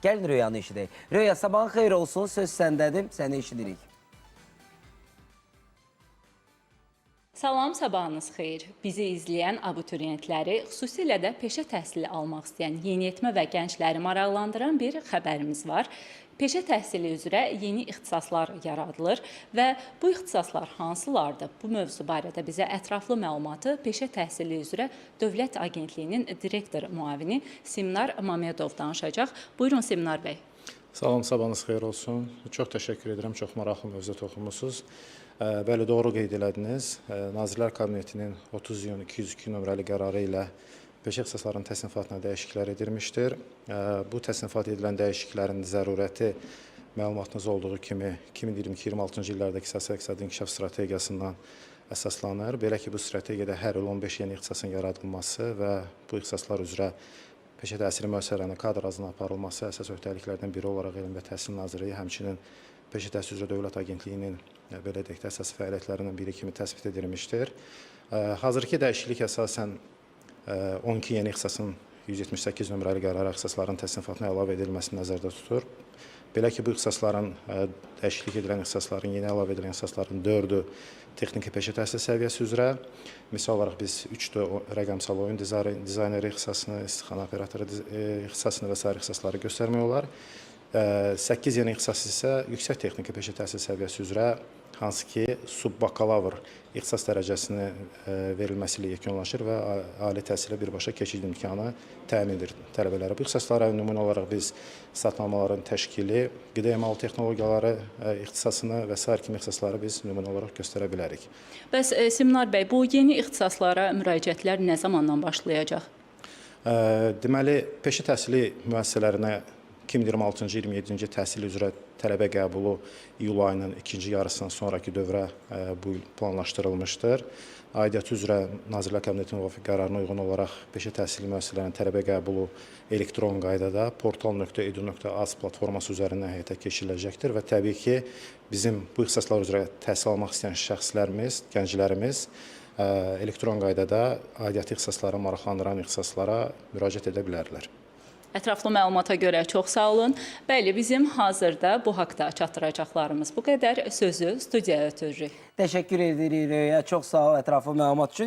Gəlin Röyanı eşidək. Röya, sabahın xeyir olsun, söz səndədir, səni eşidirik. Salam, sabahınız xeyir. Bizi izləyən abituriyentləri, xüsusilə də peşə təhsili almaq istəyən yeniyetmə və gəncləri maraqlandıran bir xəbərimiz var. Peşə təhsili üzrə yeni ixtisaslar yaradılır və bu ixtisaslar hansılardır? Bu mövzu barədə bizə ətraflı məlumatı Peşə təhsili üzrə Dövlət Agentliyinin direktor müavini Simnar Mamedov danışacaq. Buyurun Simnar bəy. Salam, sabahınız xeyir olsun. Çox təşəkkür edirəm, çox maraqlı mövzuya toxunmusunuz. Bəli, doğru qeyd elədiniz. Nazirlər Kabinetinin 30 iyun 202 nömrəli qərarı ilə peşə ixtisaslarının təsnifatına dəyişikliklər edilmişdir. Bu təsnifat edilən dəyişikliklərin zərurəti məlumatınız olduğu kimi 2022-26-cı illərdəki sosial-iqtisadi inkişaf strategiyasından əsaslanır. Belə ki, bu strategiyada hər il 15 yeni ixtisasın yaradılması və bu ixtisaslar üzrə peşə təhsili müəssisələrinin kadr azlığına aparılması əsas öhdəliklərdən biri olaraq Elm və Təhsil Nazirliyi, həmçinin Peşə Təhsili üzrə Dövlət Agentliyinin belə deyək də əsas fəaliyyətlərindən biri kimi təsbit edilmişdir. Hazırki dəyişiklik əsasən 12 yeni ixtisasın 178 nömrəli qərara ixtisasların təsnifatına əlavə edilməsini nəzərdə tutur. Belə ki, bu ixtisasların dəyişiklik edilən ixtisasların, yeni əlavə edilən ixtisasların 4-ü texniki peşə təhsil səviyyəsi üzrə. Misal olaraq biz 3-də rəqəmsal oyun dizayneri ixtisasını, istixana operatoru ixtisasını və sair ixtisasları göstərmək olar. 8 yeni ixtisas isə yüksək texniki peşə təhsil səviyyəsi üzrə, hansı ki, subbakalavr ixtisas dərəcəsini verilməsi ilə yekunlaşır və ali təhsilə birbaşa keçid imkanı təmin edir tələbələrə. Bu ixtisaslara nümunə olaraq biz statnamaların təşkili, qida emalı texnologiyaları ixtisasını və sair kimi ixtisasları biz nümunə olaraq göstərə bilərik. Bəs Simnar bəy, bu yeni ixtisaslara müraciətlər nə zamandan başlayacaq? Deməli, peşə təhsili müəssisələrinə 2026-cı 27-ci təhsil üzrə tələbə qəbulu iyul ayının ikinci yarısından sonraki dövrə bu il planlaşdırılmışdır. Aidiyyatı üzrə Nazirlər Kabinetinin müvafiq qərarına uyğun olaraq peşə təhsili müəssisələrinin tələbə qəbulu elektron qaydada portal.edu.az platforması üzərindən həyata keçiriləcəkdir və təbii ki, bizim bu ixtisaslar üzrə təhsil almaq istəyən şəxslərimiz, gənclərimiz elektron qaydada aidiyyatı ixtisaslara maraqlandıran ixtisaslara müraciət edə bilərlər. Ətraflı məlumata görə çox sağ olun. Bəli, bizim hazırda bu haqda çatdıracaqlarımız bu qədər. Sözü studiyaya ötürürük. Təşəkkür edirik Röya, çox sağ ol ətraflı məlumat üçün.